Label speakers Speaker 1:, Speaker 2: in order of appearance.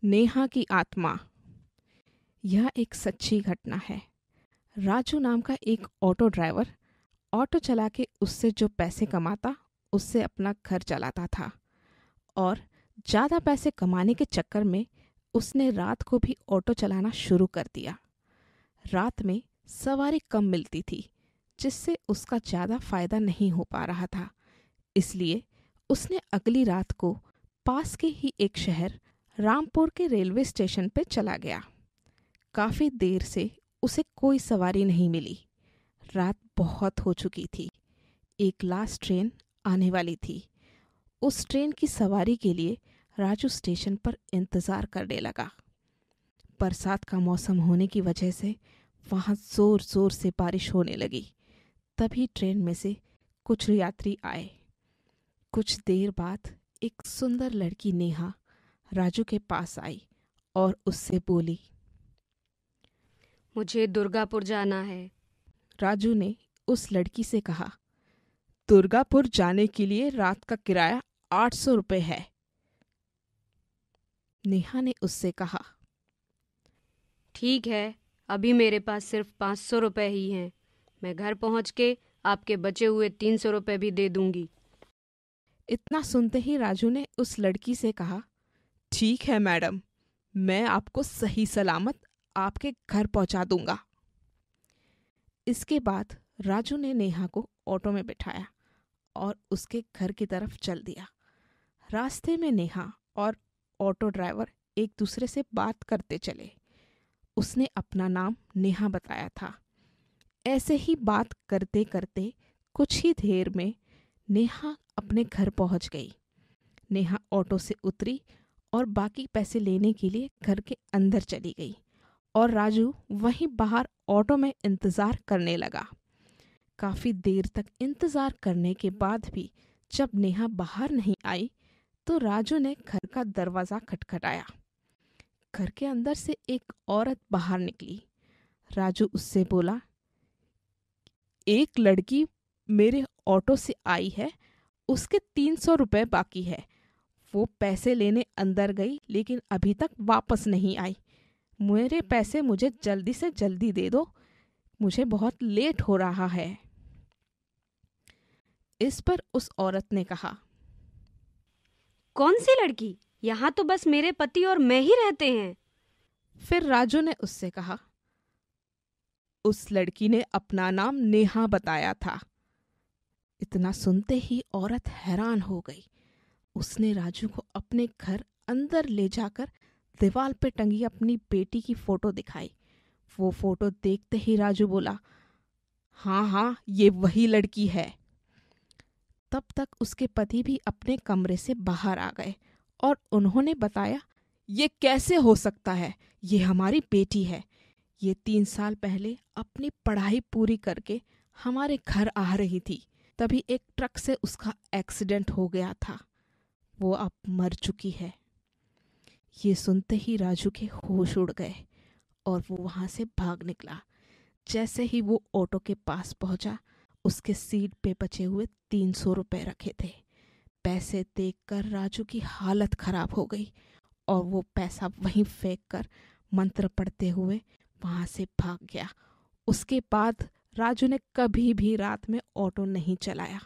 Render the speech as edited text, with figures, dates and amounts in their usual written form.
Speaker 1: नेहा की आत्मा। यह एक सच्ची घटना है। राजू नाम का एक ऑटो ड्राइवर ऑटो चला के उससे जो पैसे कमाता उससे अपना घर चलाता था और ज़्यादा पैसे कमाने के चक्कर में उसने रात को भी ऑटो चलाना शुरू कर दिया। रात में सवारी कम मिलती थी जिससे उसका ज़्यादा फायदा नहीं हो पा रहा था, इसलिए उसने अगली रात को पास के ही एक शहर रामपुर के रेलवे स्टेशन पे चला गया। काफ़ी देर से उसे कोई सवारी नहीं मिली। रात बहुत हो चुकी थी। एक लास्ट ट्रेन आने वाली थी। उस ट्रेन की सवारी के लिए राजू स्टेशन पर इंतज़ार करने लगा। बरसात का मौसम होने की वजह से वहाँ ज़ोर ज़ोर से बारिश होने लगी। तभी ट्रेन में से कुछ यात्री आए। कुछ देर बाद एक सुंदर लड़की नेहा राजू के पास आई और उससे बोली,
Speaker 2: मुझे दुर्गापुर जाना है।
Speaker 1: राजू ने उस लड़की से कहा, दुर्गापुर जाने के लिए रात का किराया 800 रुपये है। नेहा ने उससे कहा,
Speaker 2: ठीक है, अभी मेरे पास सिर्फ 500 रुपये ही हैं। मैं घर पहुंच के आपके बचे हुए 300 रुपये भी दे दूंगी।
Speaker 1: इतना सुनते ही राजू ने उस लड़की से कहा, ठीक है मैडम, मैं आपको सही सलामत आपके घर पहुंचा दूंगा। इसके बाद राजू ने नेहा को ऑटो में बिठाया और उसके घर की तरफ चल दिया। रास्ते में नेहा और ऑटो ड्राइवर एक दूसरे से बात करते चले। उसने अपना नाम नेहा बताया था। ऐसे ही बात करते करते कुछ ही देर में नेहा अपने घर पहुंच गई। नेहा ऑटो से उतरी और बाकी पैसे लेने के लिए घर के अंदर चली गई और राजू वहीं बाहर ऑटो में इंतज़ार करने लगा। काफ़ी देर तक इंतज़ार करने के बाद भी जब नेहा बाहर नहीं आई तो राजू ने घर का दरवाज़ा खटखटाया। घर के अंदर से एक औरत बाहर निकली। राजू उससे बोला, एक लड़की मेरे ऑटो से आई है, उसके 300 रुपये बाकी है। वो पैसे लेने अंदर गई लेकिन अभी तक वापस नहीं आई। मेरे पैसे मुझे जल्दी से जल्दी दे दो, मुझे बहुत लेट हो रहा है। इस पर उस औरत ने कहा,
Speaker 2: कौन सी लड़की? यहाँ तो बस मेरे पति और मैं ही रहते हैं।
Speaker 1: फिर राजू ने उससे कहा, उस लड़की ने अपना नाम नेहा बताया था। इतना सुनते ही औरत हैरान हो गई। उसने राजू को अपने घर अंदर ले जाकर दीवार पे टंगी अपनी बेटी की फोटो दिखाई। वो फोटो देखते ही राजू बोला, हाँ हाँ, ये वही लड़की है। तब तक उसके पति भी अपने कमरे से बाहर आ गए और उन्होंने बताया, ये कैसे हो सकता है, ये हमारी बेटी है। ये 3 साल पहले अपनी पढ़ाई पूरी करके हमारे घर आ रही थी, तभी एक ट्रक से उसका एक्सीडेंट हो गया था। वो अब मर चुकी है। ये सुनते ही राजू के होश उड़ गए और वो वहाँ से भाग निकला। जैसे ही वो ऑटो के पास पहुँचा, उसके सीट पे बचे हुए 300 रुपये रखे थे। पैसे देखकर राजू की हालत खराब हो गई और वो पैसा वहीं फेंक कर मंत्र पढ़ते हुए वहाँ से भाग गया। उसके बाद राजू ने कभी भी रात में ऑटो नहीं चलाया।